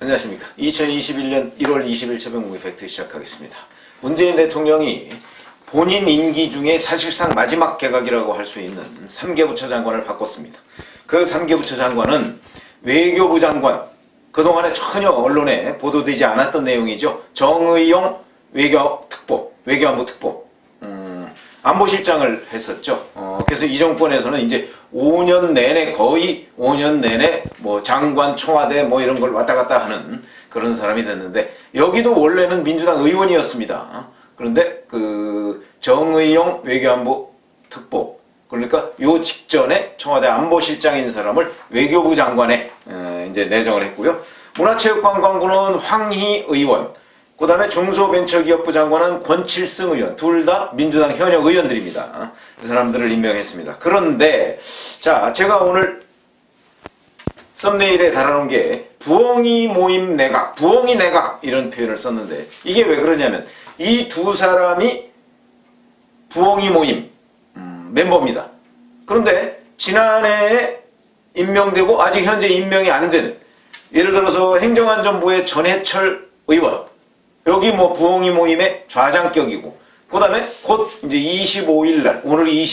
안녕하십니까. 2021년 1월 20일 새벽 팩트 시작하겠습니다. 문재인 대통령이 본인 임기 중에 사실상 마지막 개각이라고 할 수 있는 3개 부처 장관을 바꿨습니다. 그 3개 부처 장관은 외교부 장관, 그동안에 전혀 언론에 보도되지 않았던 내용이죠. 정의용 외교안보 특보, 안보실장을 했었죠. 그래서 이 정권에서는 이제 5년 내내 거의 5년 내내 뭐 장관, 청와대 뭐 이런 걸 왔다 갔다 하는 그런 사람이 됐는데, 여기도 원래는 민주당 의원이었습니다. 그런데 그 정의용 외교안보 특보, 그러니까 요 직전에 청와대 안보실장인 사람을 외교부 장관에 이제 내정을 했고요. 문화체육관광부는 황희 의원, 그 다음에 중소벤처기업부 장관은 권칠승 의원, 둘 다 민주당 현역 의원들입니다. 그 사람들을 임명했습니다. 그런데 자, 제가 오늘 썸네일에 달아놓은 게 부엉이 모임 내각, 부엉이 내각 이런 표현을 썼는데, 이게 왜 그러냐면 이 두 사람이 부엉이 모임 멤버입니다. 그런데 지난해에 임명되고 아직 현재 임명이 안 된, 예를 들어서 행정안전부의 전해철 의원, 여기 뭐 부엉이 모임의 좌장격이고, 그 다음에 곧 이제 25일 날, 오늘이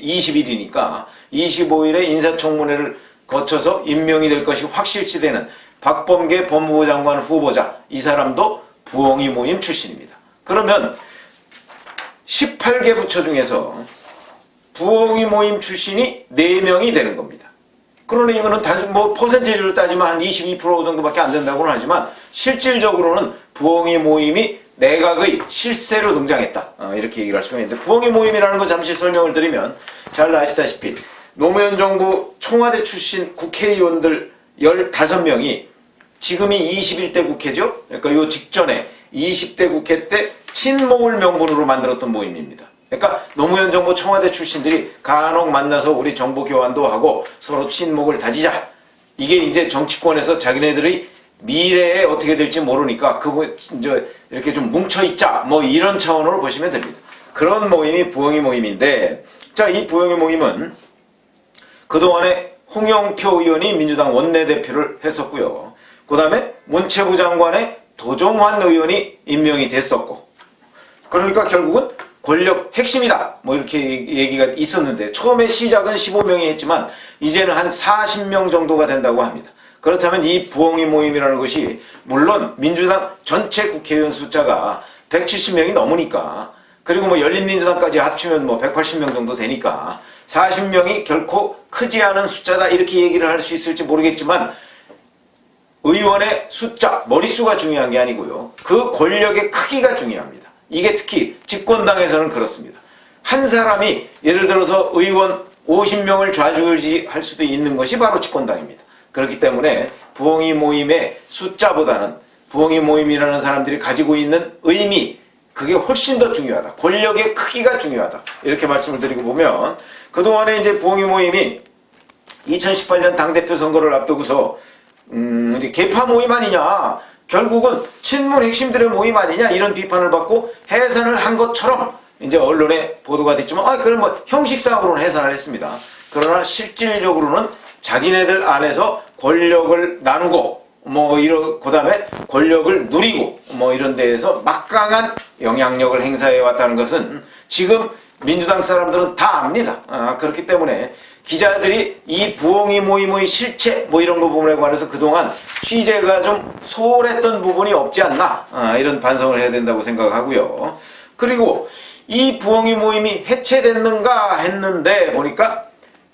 20일이니까 25일에 인사청문회를 거쳐서 임명이 될 것이 확실시되는 박범계 법무부 장관 후보자, 이 사람도 부엉이 모임 출신입니다. 그러면 18개 부처 중에서 부엉이 모임 출신이 4명이 되는 겁니다. 그러니 이거는 단순 뭐 퍼센테이지로 따지면 한 22% 정도밖에 안 된다고는 하지만, 실질적으로는 부엉이 모임이 내각의 실세로 등장했다, 이렇게 얘기를 할 수가 있는데, 부엉이 모임이라는 거 잠시 설명을 드리면 잘 아시다시피 노무현 정부 청와대 출신 국회의원들 15명이, 지금이 21대 국회죠. 그러니까 요 직전에 20대 국회 때 친목을 명분으로 만들었던 모임입니다. 그러니까 노무현 정부 청와대 출신들이 간혹 만나서 우리 정보 교환도 하고 서로 친목을 다지자. 이게 이제 정치권에서 자기네들의 미래에 어떻게 될지 모르니까 이제 이렇게 좀 뭉쳐있자, 뭐 이런 차원으로 보시면 됩니다. 그런 모임이 부엉이 모임인데, 자, 이 부엉이 모임은 그동안에 홍영표 의원이 민주당 원내대표를 했었고요. 그 다음에 문체부 장관에 도종환 의원이 임명이 됐었고, 그러니까 결국은 권력 핵심이다, 뭐 이렇게 얘기가 있었는데, 처음에 시작은 15명이 했지만 이제는 한 40명 정도가 된다고 합니다. 그렇다면 이 부엉이 모임이라는 것이, 물론 민주당 전체 국회의원 숫자가 170명이 넘으니까, 그리고 뭐 열린민주당까지 합치면 뭐 180명 정도 되니까 40명이 결코 크지 않은 숫자다, 이렇게 얘기를 할 수 있을지 모르겠지만, 의원의 숫자, 머릿수가 중요한 게 아니고요, 그 권력의 크기가 중요합니다. 이게 특히 집권당에서는 그렇습니다. 한 사람이 예를 들어서 의원 50명을 좌지우지할 수도 있는 것이 바로 집권당입니다. 그렇기 때문에 부엉이 모임의 숫자보다는 부엉이 모임이라는 사람들이 가지고 있는 의미, 그게 훨씬 더 중요하다. 권력의 크기가 중요하다. 이렇게 말씀을 드리고 보면, 그동안에 이제 부엉이 모임이 2018년 당대표 선거를 앞두고서 이제 개파 모임 아니냐, 결국은 친문 핵심들의 모임 아니냐, 이런 비판을 받고 해산을 한 것처럼 이제 언론에 보도가 됐지만, 그럼 뭐 형식상으로는 해산을 했습니다. 그러나 실질적으로는 자기네들 안에서 권력을 나누고 그 다음에 권력을 누리고 이런 데에서 막강한 영향력을 행사해 왔다는 것은 지금 민주당 사람들은 다 압니다. 그렇기 때문에 기자들이 이 부엉이 모임의 실체 이런 부분에 관해서 그동안 취재가 좀 소홀했던 부분이 없지 않나, 이런 반성을 해야 된다고 생각하고요. 그리고 이 부엉이 모임이 해체됐는가 했는데 보니까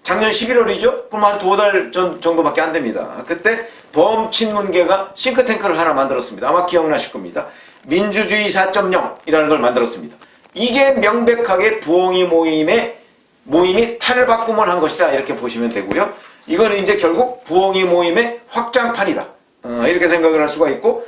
작년 11월이죠? 그럼 한 2달 전 정도밖에 안 됩니다. 그때 범친문계가 싱크탱크를 하나 만들었습니다. 아마 기억나실 겁니다. 민주주의 4.0이라는 걸 만들었습니다. 이게 명백하게 부엉이 모임이 탈바꿈을 한 것이다, 이렇게 보시면 되고요. 이거는 이제 결국 부엉이 모임의 확장판이다, 이렇게 생각을 할 수가 있고,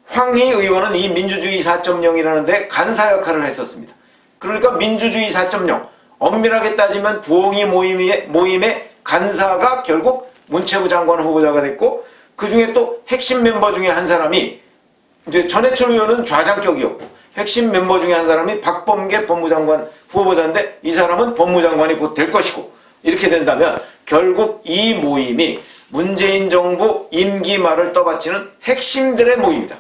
황희 의원은 이 민주주의 4.0이라는 데 간사 역할을 했었습니다. 그러니까 민주주의 4.0, 엄밀하게 따지면 부엉이 모임의 간사가 결국 문체부 장관 후보자가 됐고, 그 중에 또 핵심 멤버 중에 한 사람이 이제 전해철 의원은 좌장격이었고, 핵심 멤버 중에 한 사람이 박범계 법무장관 후보자인데, 이 사람은 법무장관이 곧 될 것이고, 이렇게 된다면 결국 이 모임이 문재인 정부 임기 말을 떠받치는 핵심들의 모임이다.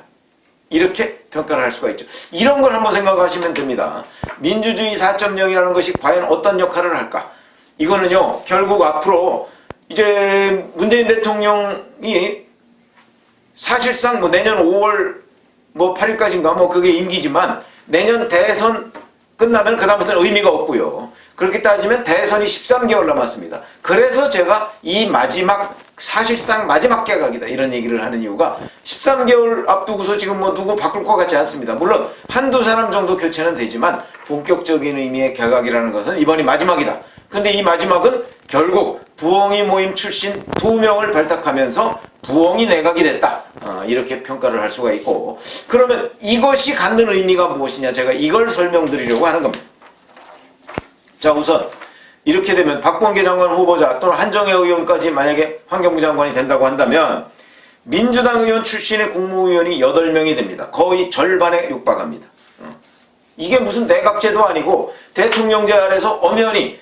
이렇게 평가를 할 수가 있죠. 이런 걸 한번 생각하시면 됩니다. 민주주의 4.0이라는 것이 과연 어떤 역할을 할까? 이거는요, 결국 앞으로 이제 문재인 대통령이 사실상 뭐 내년 5월 뭐 8일까지인가 뭐 그게 임기지만 내년 대선 끝나면 그다음부터는 의미가 없고요. 그렇게 따지면 대선이 13개월 남았습니다. 그래서 제가 이 마지막, 사실상 마지막 개각이다 이런 얘기를 하는 이유가 13개월 앞두고서 지금 뭐 누구 바꿀 것 같지 않습니다. 물론 한두 사람 정도 교체는 되지만 본격적인 의미의 개각이라는 것은 이번이 마지막이다. 근데 이 마지막은 결국 부엉이 모임 출신 2명을 발탁하면서 부엉이 내각이 됐다. 이렇게 평가를 할 수가 있고, 그러면 이것이 갖는 의미가 무엇이냐, 제가 이걸 설명드리려고 하는 겁니다. 자, 우선 이렇게 되면 박범계 장관 후보자 또는 한정혜 의원까지 만약에 환경부 장관이 된다고 한다면 민주당 의원 출신의 국무위원이 8명이 됩니다. 거의 절반에 육박합니다. 이게 무슨 내각제도 아니고 대통령제 아래서 엄연히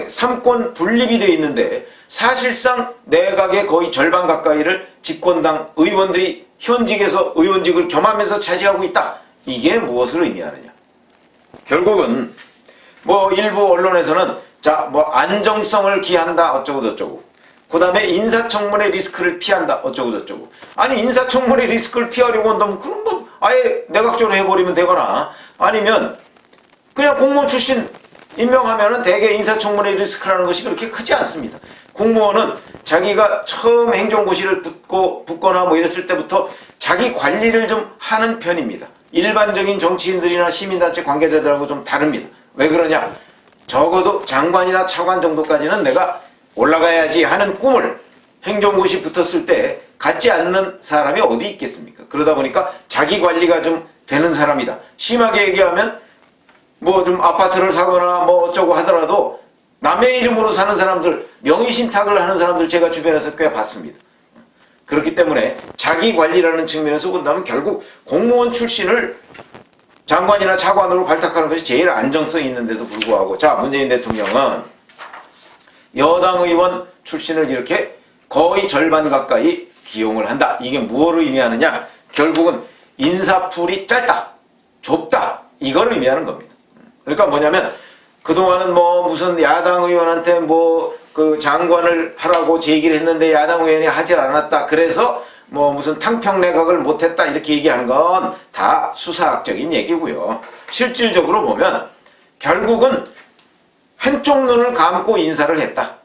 삼권 분립이 되어 있는데 사실상 내각의 거의 절반 가까이를 집권당 의원들이 현직에서 의원직을 겸하면서 차지하고 있다. 이게 무엇을 의미하느냐. 결국은 뭐 일부 언론에서는 자, 뭐 안정성을 기한다 어쩌고 저쩌고, 그 다음에 인사청문회 리스크를 피한다 어쩌고 저쩌고. 아니, 인사청문회 리스크를 피하려고 한다면 그럼 뭐 아예 내각제로 해버리면 되거나, 아니면 그냥 공무원 출신 임명하면은 대개 인사청문회 리스크라는 것이 그렇게 크지 않습니다. 공무원은 자기가 처음 행정고시를 붙거나 뭐 이랬을 때부터 자기 관리를 좀 하는 편입니다. 일반적인 정치인들이나 시민단체 관계자들하고 좀 다릅니다. 왜 그러냐? 적어도 장관이나 차관 정도까지는 내가 올라가야지 하는 꿈을 행정고시 붙었을 때 갖지 않는 사람이 어디 있겠습니까? 그러다 보니까 자기 관리가 좀 되는 사람이다. 심하게 얘기하면 뭐 좀 아파트를 사거나 뭐 어쩌고 하더라도 남의 이름으로 사는 사람들, 명의신탁을 하는 사람들 제가 주변에서 꽤 봤습니다. 그렇기 때문에 자기 관리라는 측면에서 본다면 결국 공무원 출신을 장관이나 차관으로 발탁하는 것이 제일 안정성이 있는데도 불구하고, 자, 문재인 대통령은 여당 의원 출신을 이렇게 거의 절반 가까이 기용을 한다. 이게 무엇을 의미하느냐? 결국은 인사풀이 짧다, 좁다, 이걸 의미하는 겁니다. 그러니까 뭐냐면 그동안은 뭐 무슨 야당 의원한테 뭐 그 장관을 하라고 제기를 했는데 야당 의원이 하질 않았다, 그래서 뭐 무슨 탕평 내각을 못했다, 이렇게 얘기하는 건 다 수사학적인 얘기고요. 실질적으로 보면 결국은 한쪽 눈을 감고 인사를 했다.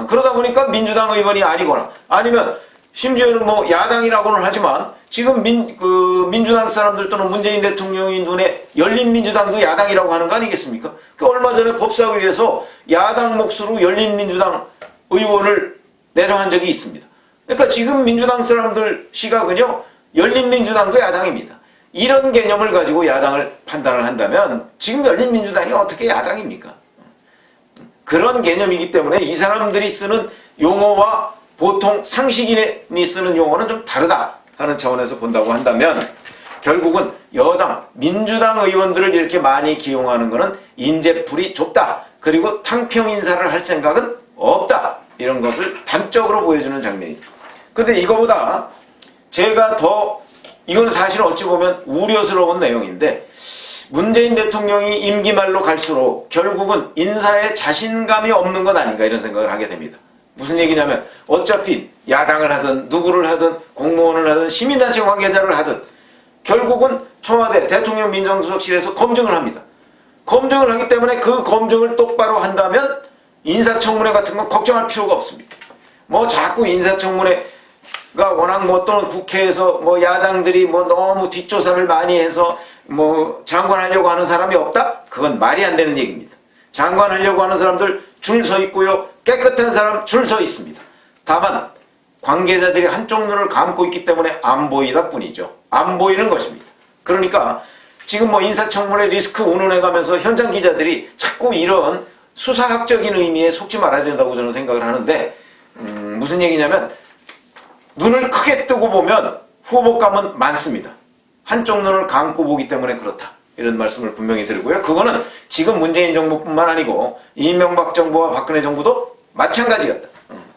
그러다 보니까 민주당 의원이 아니거나, 아니면 심지어는 뭐 야당이라고는 하지만 지금 민주당 사람들 또는 문재인 대통령의 눈에 열린민주당도 야당이라고 하는 거 아니겠습니까? 얼마 전에 법사위에서 야당 몫으로 열린민주당 의원을 내정한 적이 있습니다. 그러니까 지금 민주당 사람들 시각은요, 열린민주당도 야당입니다. 이런 개념을 가지고 야당을 판단을 한다면 지금 열린민주당이 어떻게 야당입니까? 그런 개념이기 때문에 이 사람들이 쓰는 용어와 보통 상식인이 쓰는 용어는 좀 다르다 하는 차원에서 본다고 한다면 결국은 여당, 민주당 의원들을 이렇게 많이 기용하는 것은 인재풀이 좁다, 그리고 탕평 인사를 할 생각은 없다, 이런 것을 단적으로 보여주는 장면이다. 근데 이거보다 제가 더, 이건 사실 어찌 보면 우려스러운 내용인데, 문재인 대통령이 임기 말로 갈수록 결국은 인사에 자신감이 없는 것 아닌가, 이런 생각을 하게 됩니다. 무슨 얘기냐면 어차피 야당을 하든 누구를 하든 공무원을 하든 시민단체 관계자를 하든 결국은 청와대 대통령 민정수석실에서 검증을 합니다. 검증을 하기 때문에 그 검증을 똑바로 한다면 인사청문회 같은 건 걱정할 필요가 없습니다. 뭐 자꾸 인사청문회가 워낙 뭐 또는 국회에서 뭐 야당들이 뭐 너무 뒷조사를 많이 해서 뭐 장관 하려고 하는 사람이 없다? 그건 말이 안 되는 얘기입니다. 장관 하려고 하는 사람들 줄 서 있고요, 깨끗한 사람 줄 서 있습니다. 다만 관계자들이 한쪽 눈을 감고 있기 때문에 안 보이다 뿐이죠. 안 보이는 것입니다. 그러니까 지금 뭐 인사청문회 리스크 운운해가면서 현장 기자들이 자꾸 이런 수사학적인 의미에 속지 말아야 된다고 저는 생각을 하는데, 무슨 얘기냐면 눈을 크게 뜨고 보면 후보감은 많습니다. 한쪽 눈을 감고 보기 때문에 그렇다, 이런 말씀을 분명히 드리고요. 그거는 지금 문재인 정부뿐만 아니고 이명박 정부와 박근혜 정부도 마찬가지였다.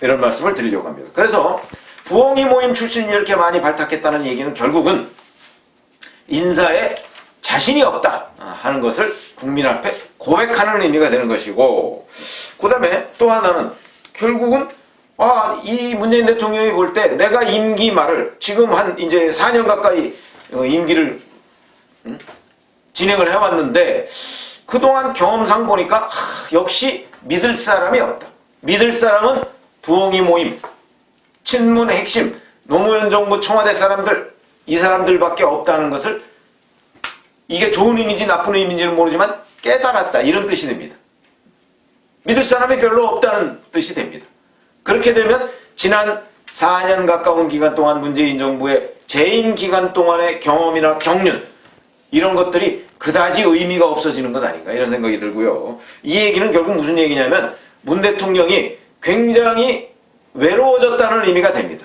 이런 말씀을 드리려고 합니다. 그래서 부엉이 모임 출신이 이렇게 많이 발탁했다는 얘기는 결국은 인사에 자신이 없다 하는 것을 국민 앞에 고백하는 의미가 되는 것이고, 그 다음에 또 하나는 결국은 이 문재인 대통령이 볼 때 내가 임기 말을 지금 한 이제 4년 가까이 임기를 진행을 해왔는데 그동안 경험상 보니까 역시 믿을 사람이 없다. 믿을 사람은 부엉이 모임, 친문의 핵심, 노무현 정부 청와대 사람들, 이 사람들밖에 없다는 것을, 이게 좋은 의미인지 나쁜 의미인지는 모르지만 깨달았다, 이런 뜻이 됩니다. 믿을 사람이 별로 없다는 뜻이 됩니다. 그렇게 되면 지난 4년 가까운 기간 동안 문재인 정부의 재임 기간 동안의 경험이나 경륜, 이런 것들이 그다지 의미가 없어지는 것 아닌가, 이런 생각이 들고요. 이 얘기는 결국 무슨 얘기냐면 문 대통령이 굉장히 외로워졌다는 의미가 됩니다.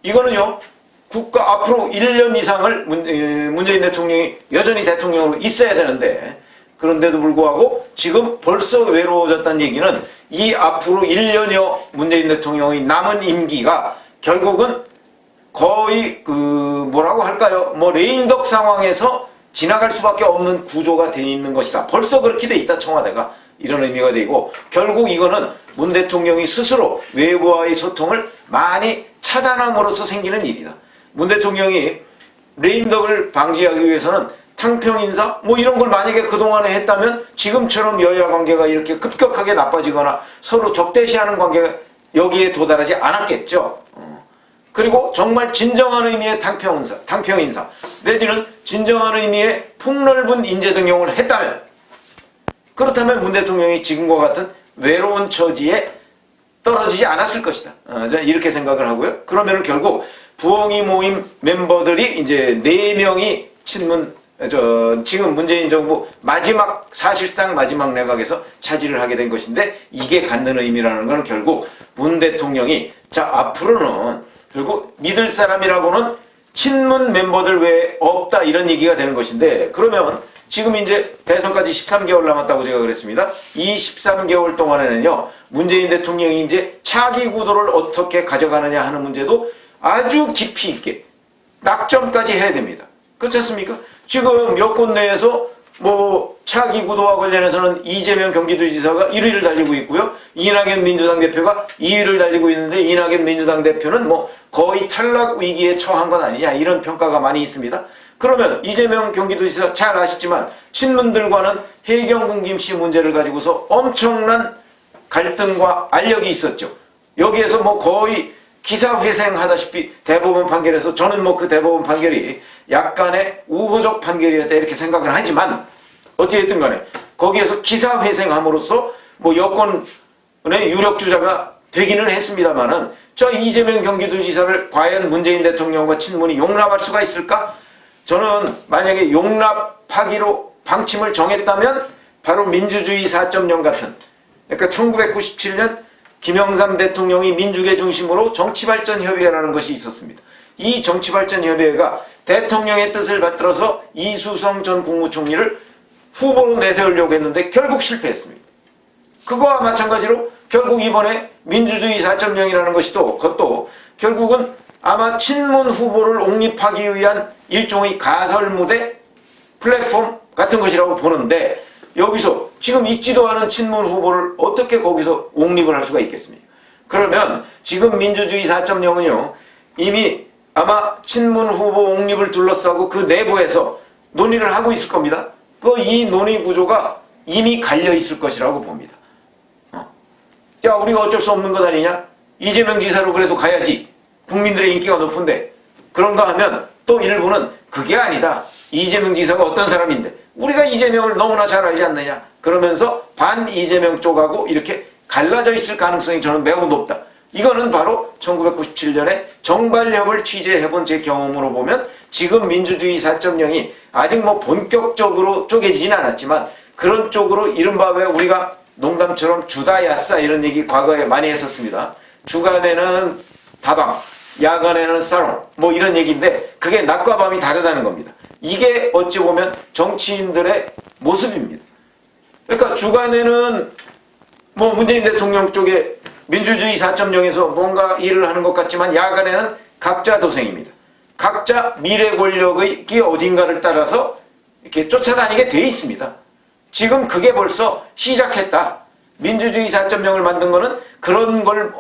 이거는요, 국가 앞으로 1년 이상을 문재인 대통령이 여전히 대통령으로 있어야 되는데, 그런데도 불구하고 지금 벌써 외로워졌다는 얘기는 이 앞으로 1년여 문재인 대통령의 남은 임기가 결국은 거의 뭐라고 할까요? 레임덕 상황에서 지나갈 수밖에 없는 구조가 되어 있는 것이다. 벌써 그렇게 돼 있다, 청와대가. 이런 의미가 되고, 결국 이거는 문 대통령이 스스로 외부와의 소통을 많이 차단함으로써 생기는 일이다. 문 대통령이 레임덕을 방지하기 위해서는 탕평 인사 이런 걸 만약에 그동안에 했다면 지금처럼 여야 관계가 이렇게 급격하게 나빠지거나 서로 적대시하는 관계가 여기에 도달하지 않았겠죠. 그리고 정말 진정한 의미의 탕평 인사 내지는 진정한 의미의 폭넓은 인재 등용을 했다면, 그렇다면 문 대통령이 지금과 같은 외로운 처지에 떨어지지 않았을 것이다. 저는 이렇게 생각을 하고요. 그러면 결국 부엉이 모임 멤버들이 이제 4명이 지금 문재인 정부 사실상 마지막 내각에서 차지를 하게 된 것인데, 이게 갖는 의미라는 건 결국 문 대통령이 앞으로는 결국 믿을 사람이라고는 친문 멤버들 외에 없다, 이런 얘기가 되는 것인데, 그러면 지금 이제 대선까지 13개월 남았다고 제가 그랬습니다. 이 13개월 동안에는요, 문재인 대통령이 이제 차기 구도를 어떻게 가져가느냐 하는 문제도 아주 깊이 있게 낙점까지 해야 됩니다. 그렇지 않습니까? 지금 여권 내에서 차기 구도와 관련해서는 이재명 경기도지사가 1위를 달리고 있고요. 이낙연 민주당 대표가 2위를 달리고 있는데, 이낙연 민주당 대표는 거의 탈락 위기에 처한 것 아니냐, 이런 평가가 많이 있습니다. 그러면 이재명 경기도지사 잘 아시지만 친문들과는 해경군 김씨 문제를 가지고서 엄청난 갈등과 알력이 있었죠. 여기에서 거의 기사회생하다시피 대법원 판결에서, 저는 그 대법원 판결이 약간의 우호적 판결이었다 이렇게 생각을 하지만, 어찌됐든 간에 거기에서 기사회생함으로써 여권의 유력주자가 되기는 했습니다만은, 저 이재명 경기도지사를 과연 문재인 대통령과 친문이 용납할 수가 있을까? 저는 만약에 용납하기로 방침을 정했다면 바로 민주주의 4.0 같은, 그러니까 1997년 김영삼 대통령이 민주계 중심으로 정치발전협의회라는 것이 있었습니다. 이 정치발전협의회가 대통령의 뜻을 받들어서 이수성 전 국무총리를 후보로 내세우려고 했는데 결국 실패했습니다. 그거와 마찬가지로 결국 이번에 민주주의 4.0이라는 것이 그것도 결국은 아마 친문 후보를 옹립하기 위한 일종의 가설무대 플랫폼 같은 것이라고 보는데, 여기서 지금 있지도 않은 친문 후보를 어떻게 거기서 옹립을 할 수가 있겠습니까? 그러면 지금 민주주의 4.0은요, 이미 아마 친문 후보 옹립을 둘러싸고 그 내부에서 논의를 하고 있을 겁니다. 이 논의 구조가 이미 갈려 있을 것이라고 봅니다. 야, 우리가 어쩔 수 없는 것 아니냐? 이재명 지사로 그래도 가야지. 국민들의 인기가 높은데. 그런가 하면 또 일부는 그게 아니다. 이재명 지사가 어떤 사람인데 우리가 이재명을 너무나 잘 알지 않느냐. 그러면서 반 이재명 쪽하고 이렇게 갈라져 있을 가능성이 저는 매우 높다. 이거는 바로 1997년에 정발협을 취재해본 제 경험으로 보면 지금 민주주의 4.0이 아직 본격적으로 쪼개지진 않았지만 그런 쪽으로 이른바 왜 우리가 농담처럼 주다 야싸 이런 얘기 과거에 많이 했었습니다. 주간에는 다방, 야간에는 사롱 이런 얘기인데 그게 낮과 밤이 다르다는 겁니다. 이게 어찌 보면 정치인들의 모습입니다. 그러니까 주간에는 문재인 대통령 쪽에 민주주의 4.0에서 뭔가 일을 하는 것 같지만 야간에는 각자 도생입니다. 각자 미래 권력의 어딘가를 따라서 이렇게 쫓아다니게 돼 있습니다. 지금 그게 벌써 시작했다. 민주주의 4.0을 만든 거는 그런 걸,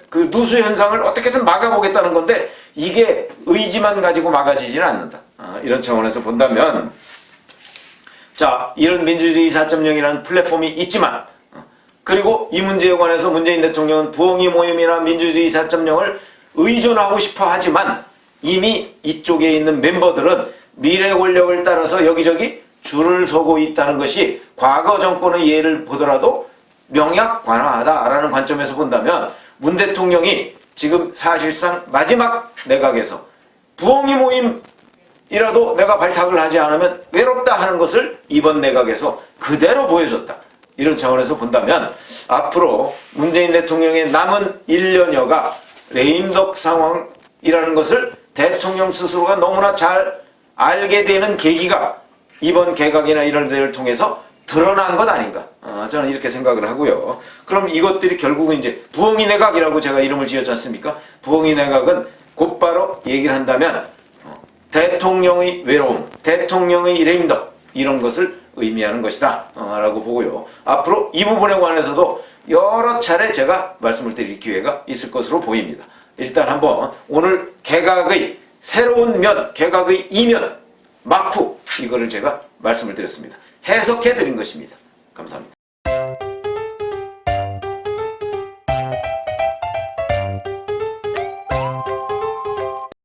그 누수 현상을 어떻게든 막아보겠다는 건데 이게 의지만 가지고 막아지지는 않는다. 이런 차원에서 본다면, 자, 이런 민주주의 4.0이라는 플랫폼이 있지만, 그리고 이 문제에 관해서 문재인 대통령은 부엉이 모임이나 민주주의 4.0을 의존하고 싶어 하지만 이미 이쪽에 있는 멤버들은 미래 권력을 따라서 여기저기 줄을 서고 있다는 것이 과거 정권의 예를 보더라도 명약관화하다라는 관점에서 본다면 문 대통령이 지금 사실상 마지막 내각에서 부엉이 모임이라도 내가 발탁을 하지 않으면 외롭다 하는 것을 이번 내각에서 그대로 보여줬다. 이런 차원에서 본다면 앞으로 문재인 대통령의 남은 1년여가 레임덕 상황이라는 것을 대통령 스스로가 너무나 잘 알게 되는 계기가 이번 개각이나 이런 데를 통해서 드러난 것 아닌가. 저는 이렇게 생각을 하고요. 그럼 이것들이 결국은 이제 부엉이 내각이라고 제가 이름을 지었지 않습니까? 부엉이 내각은 곧바로 얘기를 한다면 대통령의 외로움, 대통령의 레임덕 이런 것을 의미하는 것이다 라고 보고요. 앞으로 이 부분에 관해서도 여러 차례 제가 말씀을 드릴 기회가 있을 것으로 보입니다. 일단 한번 오늘 개각의 새로운 면, 개각의 이면, 막후 이거를 제가 말씀을 드렸습니다. 해석해 드린 것입니다. 감사합니다.